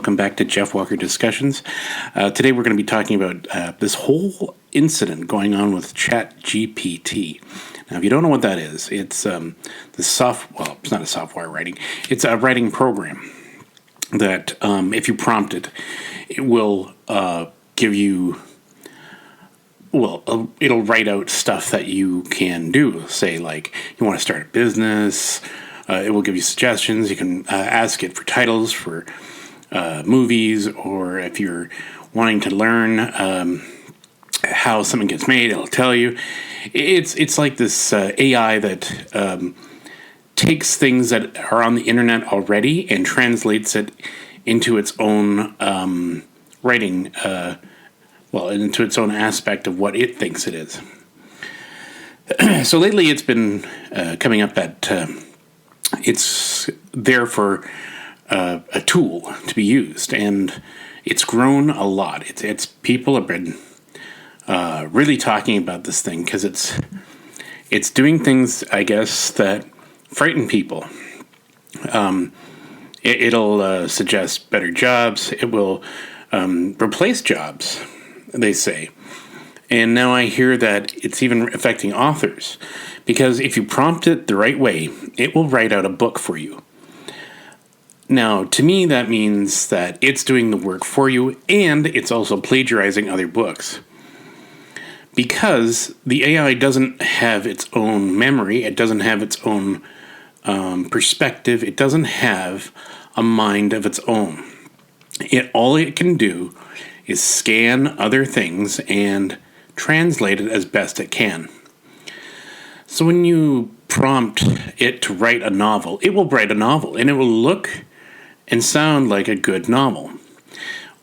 welcome back to Jeff Walker Discussions. Today we're going to be talking about this whole incident going on with ChatGPT. Now, if you don't know what that is, it's it's not a software writing. It's a writing program that if you prompt it, it will give you, it'll write out stuff that you can do. Say, like, you want to start a business. It will give you suggestions. You can ask it for titles for movies, or if you're wanting to learn how something gets made, it'll tell you. It's like this AI that takes things that are on the internet already and translates it into its own writing, into its own aspect of what it thinks it is. So lately it's been coming up that it's there for a tool to be used, and it's grown a lot. It's people have been really talking about this thing because it's doing things, I guess, that frighten people. It'll suggest better jobs. It will replace jobs, they say. And now I hear that it's even affecting authors, because if you prompt it the right way, it will write out a book for you. Now, to me, that means that it's doing the work for you, and it's also plagiarizing other books. Because the AI doesn't have its own memory, it doesn't have its own perspective, it doesn't have a mind of its own. All it can do is scan other things and translate it as best it can. So when you prompt it to write a novel, it will write a novel, and it will look and sound like a good novel.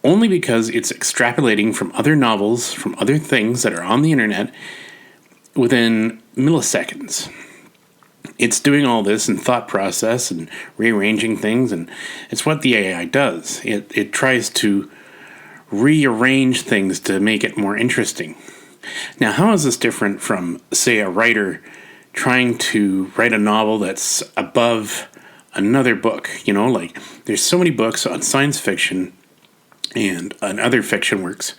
Only because it's extrapolating from other novels, from other things that are on the internet within milliseconds. It's doing all this in thought process and rearranging things, and it's what the AI does. It tries to rearrange things to make it more interesting. Now, how is this different from, say, a writer trying to write a novel that's above another book? You know, like, there's so many books on science fiction and on other fiction works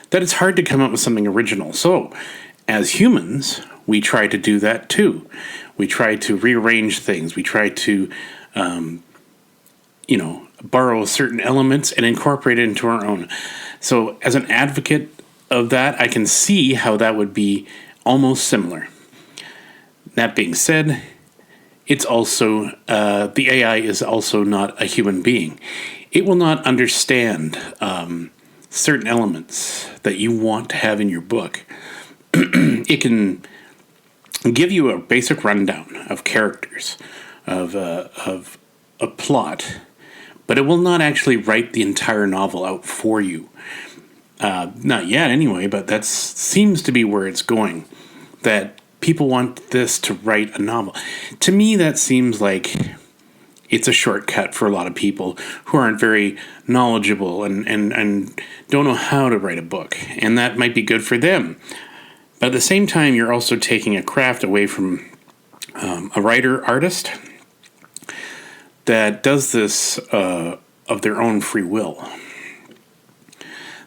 that it's hard to come up with something original. So, as humans, we try to do that too. We try to rearrange things. We try to, borrow certain elements and incorporate it into our own. So, as an advocate of that, I can see how that would be almost similar. That being said, it's also, the AI is also not a human being. It will not understand certain elements that you want to have in your book. It can give you a basic rundown of characters, of a plot, but it will not actually write the entire novel out for you. Not yet, anyway, but that seems to be where it's going. That people want this to write a novel. To me, that seems like it's a shortcut for a lot of people who aren't very knowledgeable and don't know how to write a book. And that might be good for them. But at the same time, you're also taking a craft away from a writer-artist that does this of their own free will.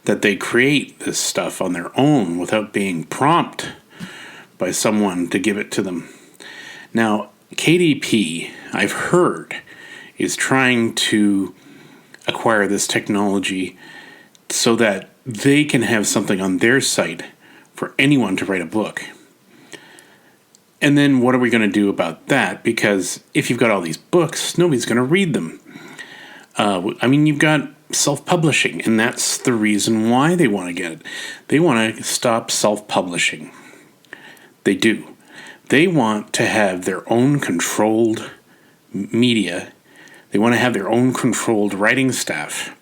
That they create this stuff on their own without being prompted by someone to give it to them. Now, KDP, I've heard, is trying to acquire this technology so that they can have something on their site for anyone to write a book. And then what are we going to do about that? Because if you've got all these books, nobody's going to read them. You've got self-publishing, and that's the reason why they want to get it. They want to stop self-publishing. They do. They want to have their own controlled media. They want to have their own controlled writing staff.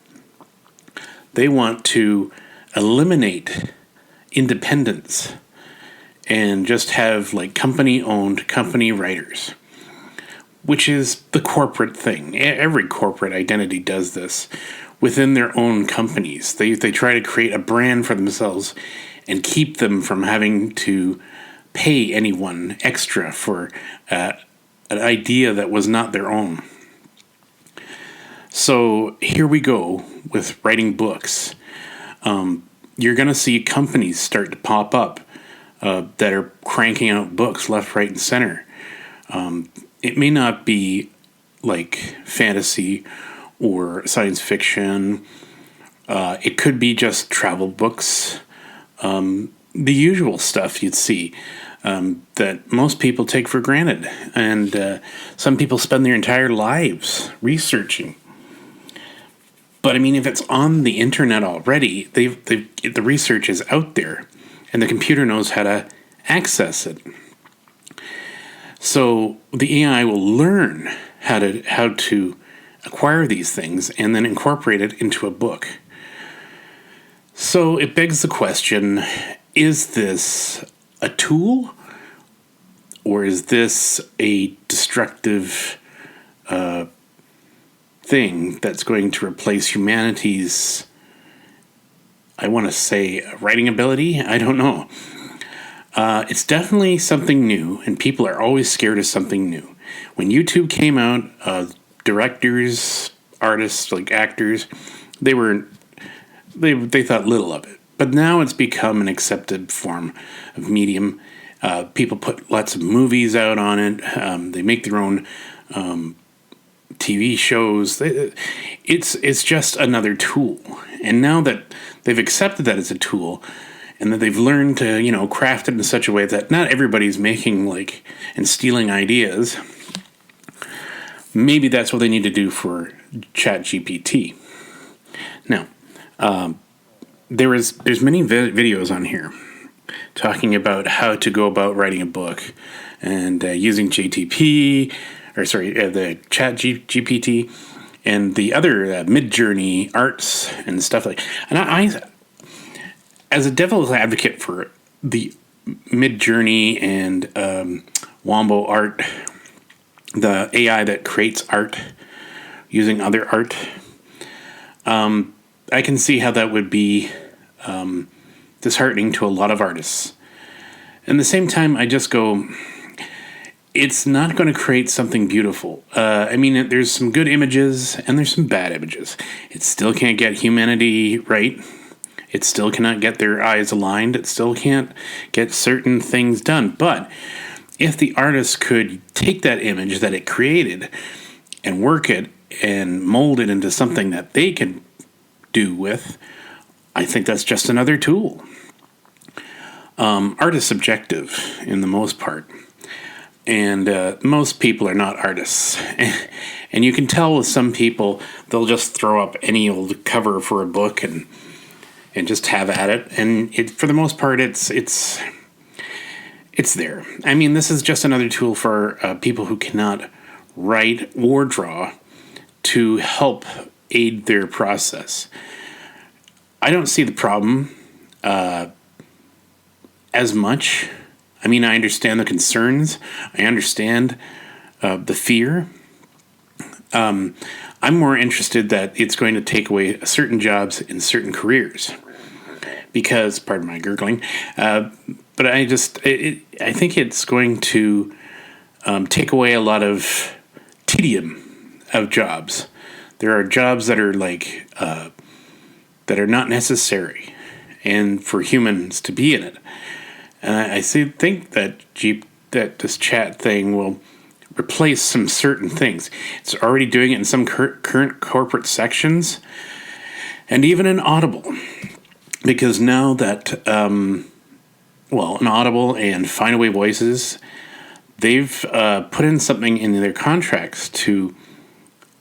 They want to eliminate independence and just have like company-owned company writers, which is the corporate thing. Every corporate identity does this within their own companies. They try to create a brand for themselves and keep them from having to pay anyone extra for an idea that was not their own. So here we go with writing books. You're going to see companies start to pop up that are cranking out books left, right, and center. It may not be like fantasy or science fiction. It could be just travel books. The usual stuff you'd see that most people take for granted. And some people spend their entire lives researching. But I mean, if it's on the internet already, the research is out there, and the computer knows how to access it. So the AI will learn how to acquire these things and then incorporate it into a book. So it begs the question, is this a tool, or is this a destructive thing that's going to replace humanity's, I want to say, writing ability? I don't know. It's definitely something new, and people are always scared of something new. When YouTube came out, directors, artists, like actors, they thought little of it. But now it's become an accepted form of medium. People put lots of movies out on it. They make their own TV shows. It's just another tool. And now that they've accepted that as a tool, and that they've learned to, craft it in such a way that not everybody's making and stealing ideas, maybe that's what they need to do for ChatGPT. Now, there's many videos on here talking about how to go about writing a book and using the ChatGPT and the other Midjourney arts and stuff like. And I, as a devil's advocate for the Midjourney and Wombo art, the AI that creates art using other art, I can see how that would be disheartening to a lot of artists. At the same time, I just go, it's not going to create something beautiful. There's some good images and there's some bad images. It still can't get humanity right. It still cannot get their eyes aligned. It still can't get certain things done. But if the artist could take that image that it created and work it and mold it into something that they can do with, I think that's just another tool. Art is subjective in the most part. And most people are not artists. And you can tell with some people, they'll just throw up any old cover for a book and just have at it. And for the most part, it's there. I mean, this is just another tool for people who cannot write or draw to help aid their process. I don't see the problem as much. I mean, I understand the concerns. I understand the fear. I'm more interested that it's going to take away certain jobs in certain careers. Because, pardon my gurgling, but I think it's going to take away a lot of tedium of jobs. There are jobs that are that are not necessary, and for humans to be in it. And I think that this chat thing will replace some certain things. It's already doing it in some current corporate sections, and even in Audible. Because now that, an Audible and Findaway Voices, they've put in something in their contracts to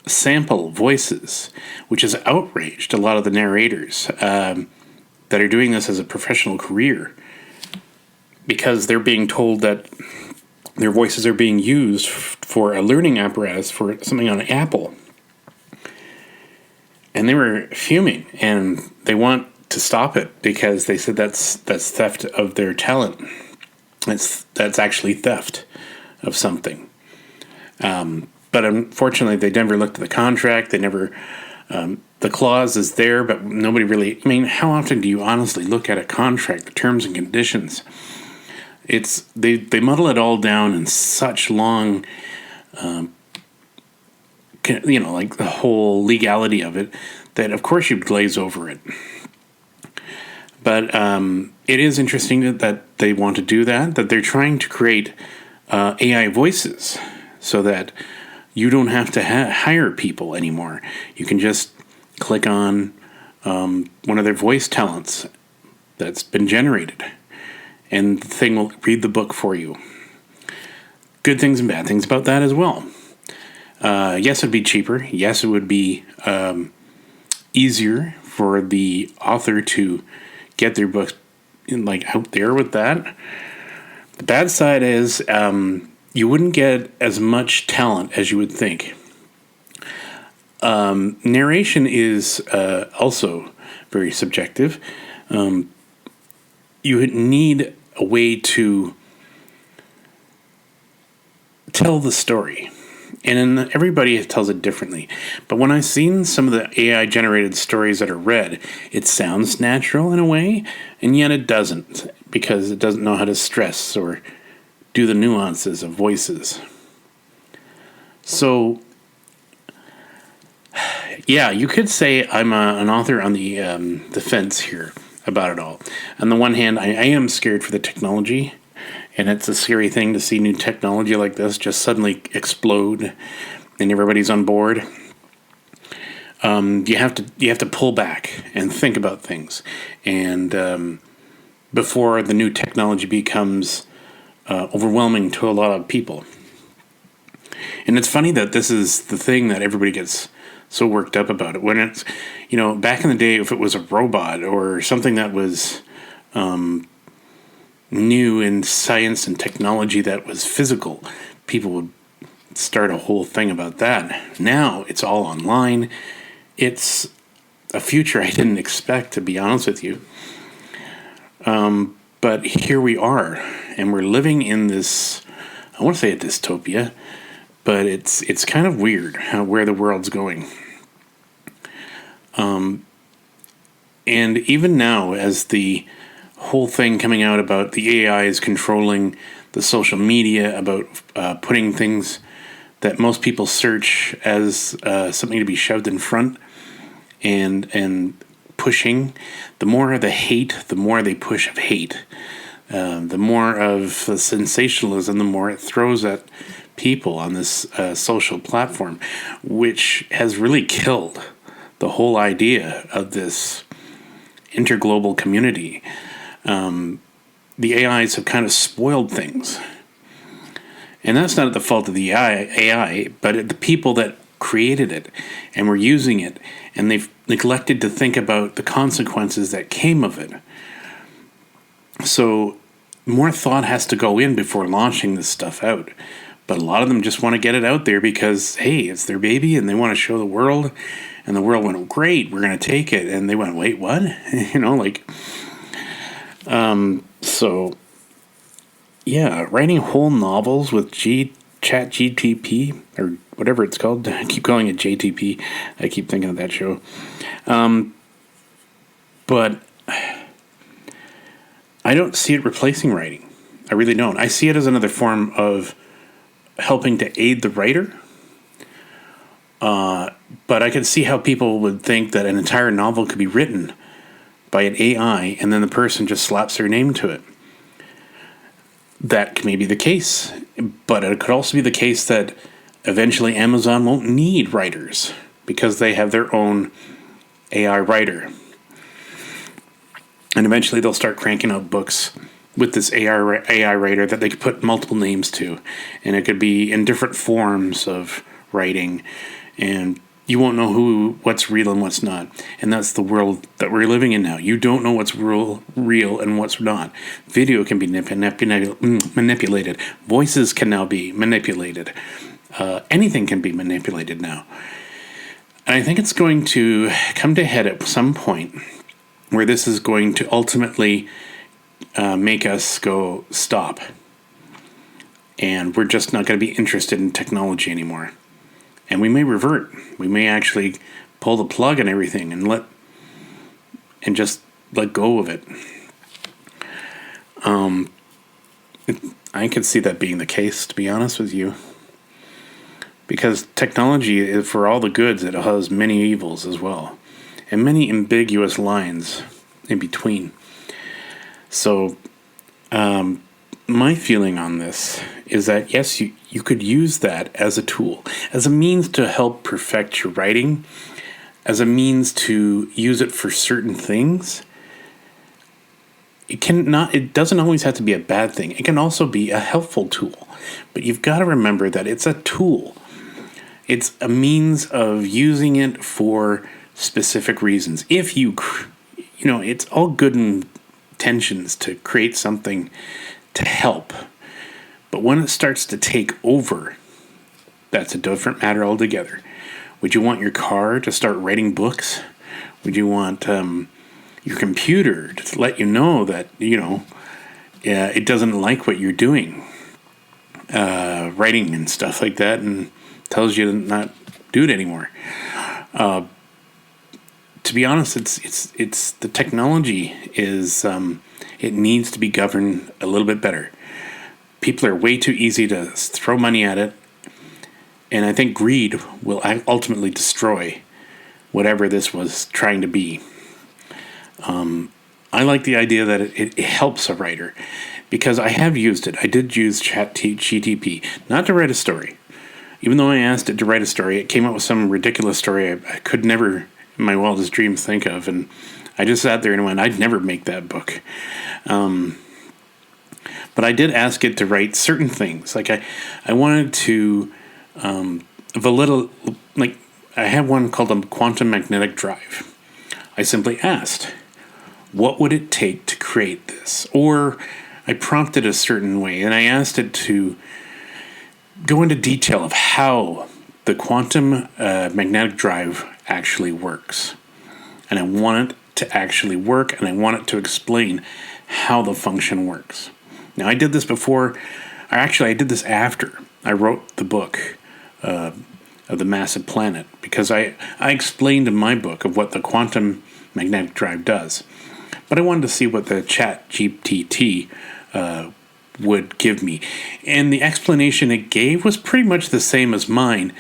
sample voices, which has outraged a lot of the narrators that are doing this as a professional career, because they're being told that their voices are being used for a learning apparatus for something on Apple. And they were fuming, and they want to stop it because they said that's theft of their talent. That's actually theft of something. But unfortunately, they never looked at the contract. They never. The clause is there, but nobody really. I mean, how often do you honestly look at a contract, the terms and conditions? They muddle it all down in such long like the whole legality of it, that of course you'd glaze over it. But it is interesting that they want to do that they're trying to create AI voices so that you don't have to hire people anymore. You can just click on one of their voice talents that's been generated, and the thing will read the book for you. Good things and bad things about that as well. Yes, it'd be cheaper. Yes, it would be easier for the author to get their books out there with that. The bad side is you wouldn't get as much talent as you would think. Narration is also very subjective. You would need a way to tell the story. And everybody tells it differently. But when I've seen some of the AI-generated stories that are read, it sounds natural in a way, and yet it doesn't, because it doesn't know how to stress or do the nuances of voices. So, yeah, you could say I'm an author on the fence here about it all. On the one hand, I am scared for the technology. And it's a scary thing to see new technology like this just suddenly explode, and everybody's on board. You have to pull back and think about things, and before the new technology becomes overwhelming to a lot of people. And it's funny that this is the thing that everybody gets so worked up about it. When it's, back in the day, if it was a robot or something that was new in science and technology that was physical, people would start a whole thing about that. Now it's all online. It's a future I didn't expect, to be honest with you. But here we are, and we're living in this, I want to say a dystopia, but it's kind of weird where the world's going. And even now, as the whole thing coming out about the AI is controlling the social media, about putting things that most people search as something to be shoved in front and pushing. The more of the hate, the more they push of hate. The more of the sensationalism, the more it throws at people on this social platform, which has really killed the whole idea of this interglobal community. The AIs have kind of spoiled things. And that's not at the fault of the AI, but at the people that created it and were using it, and they've neglected to think about the consequences that came of it. So more thought has to go in before launching this stuff out. But a lot of them just want to get it out there because, hey, it's their baby and they want to show the world. And the world went, great, we're going to take it. And they went, wait, what? So, yeah, writing whole novels with ChatGPT, or whatever it's called. I keep calling it JTP. I keep thinking of that show. But I don't see it replacing writing. I really don't. I see it as another form of helping to aid the writer. But I can see how people would think that an entire novel could be written by an AI and then the person just slaps their name to it. That may be the case, but it could also be the case that eventually Amazon won't need writers because they have their own AI writer. And eventually they'll start cranking out books with this AI writer that they could put multiple names to. And it could be in different forms of writing. And you won't know what's real and what's not. And that's the world that we're living in now. You don't know what's real and what's not. Video can be manipulated. Voices can now be manipulated. Anything can be manipulated now. And I think it's going to come to a head at some point where this is going to ultimately make us go, stop. And we're just not going to be interested in technology anymore. And we may revert. We may actually pull the plug on everything and just let go of it. I could see that being the case, to be honest with you. Because technology, for all the goods, it has many evils as well, and many ambiguous lines in between. So, my feeling on this is that, yes, you could use that as a tool, as a means to help perfect your writing, as a means to use it for certain things. It doesn't always have to be a bad thing. It can also be a helpful tool. But you've got to remember that it's a tool. It's a means of using it for specific reasons. If it's all good intentions to create something to help. But when it starts to take over, that's a different matter altogether. Would you want your car to start writing books? Would you want your computer to let you know that, it doesn't like what you're doing, writing and stuff like that, and tells you to not do it anymore? To be honest, it's the technology is it needs to be governed a little bit better. People are way too easy to throw money at it, and I think greed will ultimately destroy whatever this was trying to be. I like the idea that it helps a writer, because I have used it. I did use ChatGPT, not to write a story. Even though I asked it to write a story, it came up with some ridiculous story I could never, in my wildest dreams, think of. And I just sat there and went, I'd never make that book. But I did ask it to write certain things. Like I wanted to, I have one called a quantum magnetic drive. I simply asked, what would it take to create this? Or I prompted a certain way, and I asked it to go into detail of how the quantum magnetic drive actually works. And I want it to actually work, and I want it to explain how the function works. Now, I did this before, or actually I did this after I wrote the book of the Massive Planet, because I explained in my book of what the quantum magnetic drive does. But I wanted to see what the ChatGPT would give me. And the explanation it gave was pretty much the same as mine,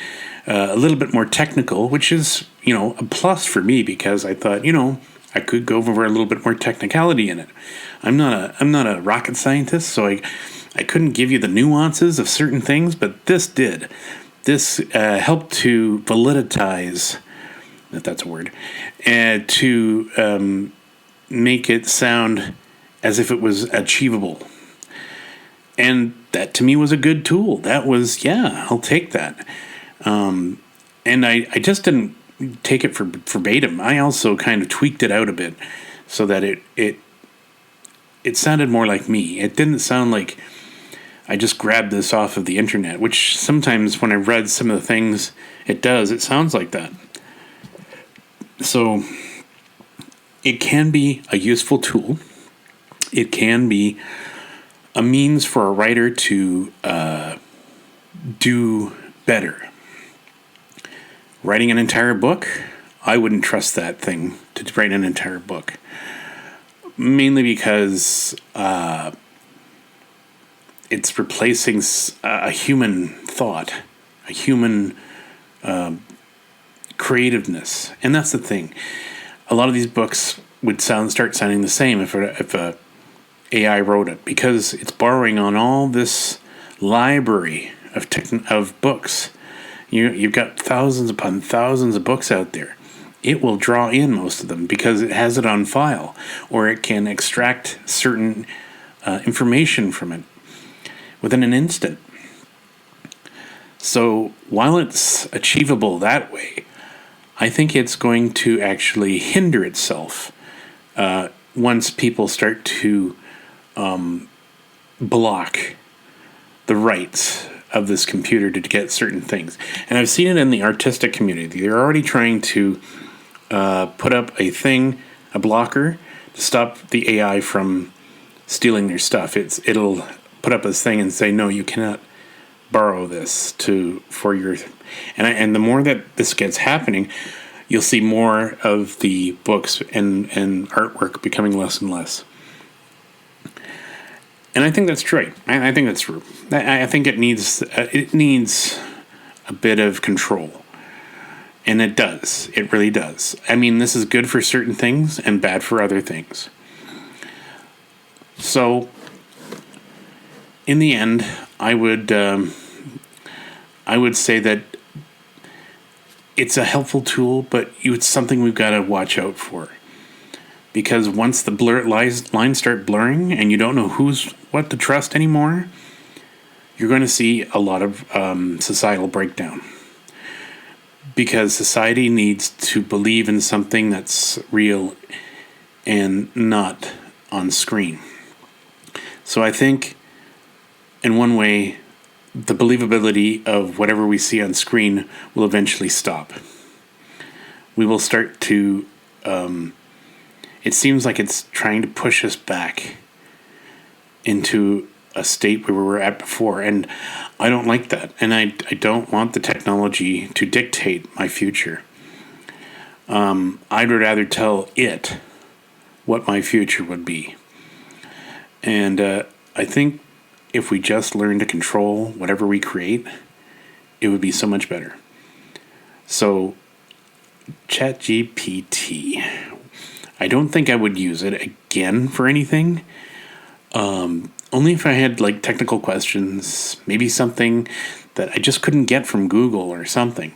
a little bit more technical, which is, a plus for me, because I thought, I could go over a little bit more technicality in it. I'm not a rocket scientist, so I couldn't give you the nuances of certain things, but this did. This helped to validitize, if that's a word, and to make it sound as if it was achievable. And that to me was a good tool. That was, I'll take that. And I just didn't take it for verbatim. I also kind of tweaked it out a bit so that it sounded more like me. It didn't sound like I just grabbed this off of the internet, which sometimes when I read some of the things it sounds like that. So it can be a useful tool. It can be a means for a writer to do better. Writing an entire book, I wouldn't trust that thing to write an entire book. Mainly because it's replacing a human thought, a human creativeness. And that's the thing. A lot of these books would start sounding the same if a AI wrote it, because it's borrowing on all this library of books. You've got thousands upon thousands of books out there. It will draw in most of them because it has it on file, or it can extract certain information from it within an instant. So while it's achievable that way, I think it's going to actually hinder itself once people start to block the rights of this computer to get certain things. And I've seen it in the artistic community. They're already trying to put up a blocker to stop the AI from stealing their stuff. It'll put up this thing and say, no, you cannot borrow this for your. And the more that this gets happening, you'll see more of the books and artwork becoming less and less. And I think that's true. I think that's true. I think it needs a bit of control. And it does. It really does. I mean, this is good for certain things and bad for other things. So, in the end, I would say that it's a helpful tool, but it's something we've got to watch out for. Because once the lines start blurring and you don't know what to trust anymore, you're going to see a lot of societal breakdown. Because society needs to believe in something that's real and not on screen. So I think, in one way, the believability of whatever we see on screen will eventually stop. We will start to... it seems like it's trying to push us back into a state where we were at before, and I don't like that, and I don't want the technology to dictate my future. I'd rather tell it what my future would be. And I think if we just learn to control whatever we create, it would be so much better. So, ChatGPT. I don't think I would use it again for anything. Only if I had like technical questions, maybe something that I just couldn't get from Google or something.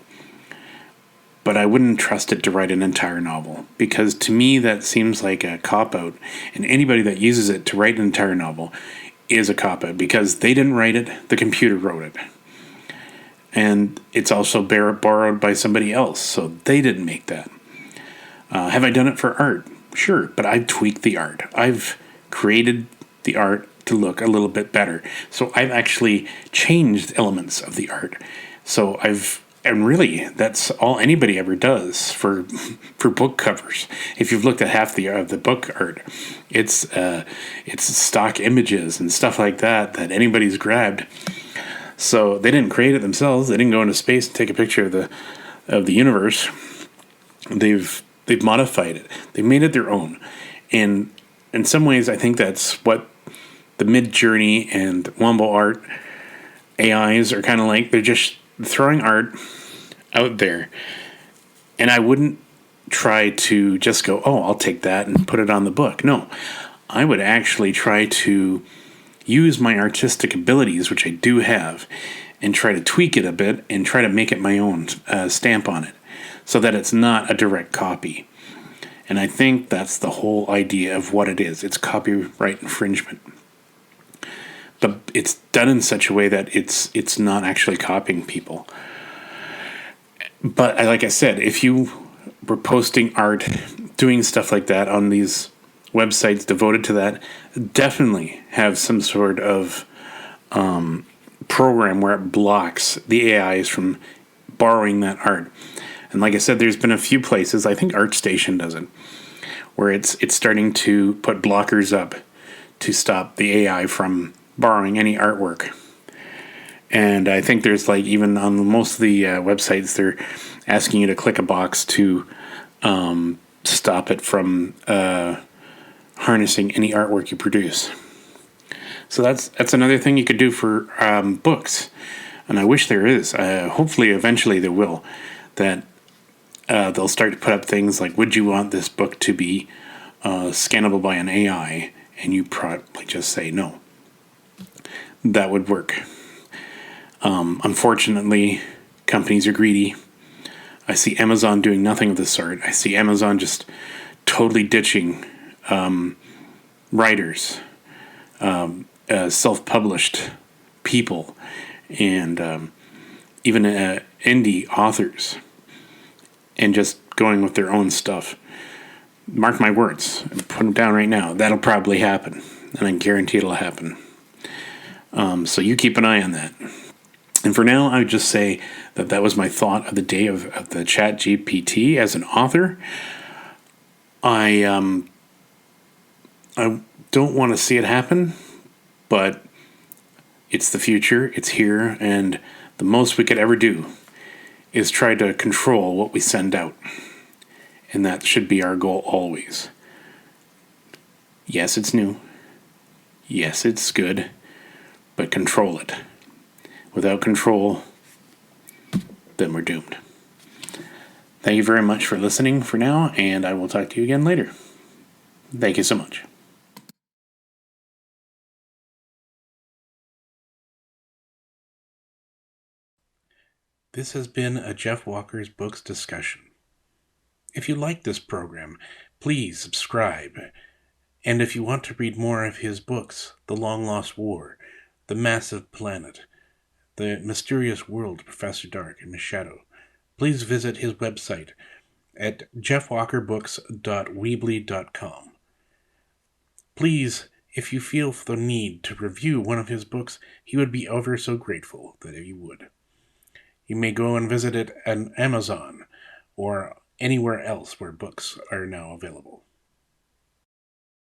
But I wouldn't trust it to write an entire novel, because to me that seems like a cop-out. And anybody that uses it to write an entire novel is a cop-out, because they didn't write it, the computer wrote it. And it's also borrowed by somebody else, so they didn't make that. Have I done it for art? Sure, but I've tweaked the art. I've created the art to look a little bit better. So I've actually changed elements of the art. So and really, that's all anybody ever does for book covers. If you've looked at half the book art, it's stock images and stuff like that anybody's grabbed. So they didn't create it themselves. They didn't go into space and take a picture of the universe. They've modified it. They've made it their own. And in some ways, I think that's what the Mid-Journey and Wombo Art AIs are kind of like. They're just throwing art out there. And I wouldn't try to just go, oh, I'll take that and put it on the book. No, I would actually try to use my artistic abilities, which I do have, and try to tweak it a bit and try to make it my own stamp on it, so that it's not a direct copy. And I think that's the whole idea of what it is. It's copyright infringement. But it's done in such a way that it's not actually copying people. But like I said, if you were posting art, doing stuff like that on these websites devoted to that, definitely have some sort of program where it blocks the AIs from borrowing that art. And like I said, there's been a few places, I think ArtStation does it, where it's starting to put blockers up to stop the AI from borrowing any artwork. And I think there's like, even on most of the websites, they're asking you to click a box to stop it from harnessing any artwork you produce. So that's another thing you could do for books. And I wish there is. Hopefully, eventually there will. That they'll start to put up things like, would you want this book to be scannable by an AI? And you probably just say no. That would work. Unfortunately, companies are greedy. I see Amazon doing nothing of the sort. I see Amazon just totally ditching writers, self-published people, and even indie authors, and just going with their own stuff. Mark my words. Put them down right now. That'll probably happen, and I guarantee it'll happen. So you keep an eye on that. And for now, I would just say that was my thought of the day of the ChatGPT as an author. I don't want to see it happen, but it's the future. It's here, and the most we could ever do is try to control what we send out. And that should be our goal always. Yes, it's new. Yes, it's good. But control it. Without control, then we're doomed. Thank you very much for listening for now, and I will talk to you again later. Thank you so much. This has been a Jeff Walker's Books discussion. If you like this program, please subscribe. And if you want to read more of his books, The Long Lost War, The Massive Planet, The Mysterious World of Professor Dark and Miss Shadow, please visit his website at jeffwalkerbooks.weebly.com. Please, if you feel the need to review one of his books, he would be ever so grateful that you would. You may go and visit it on Amazon or anywhere else where books are now available.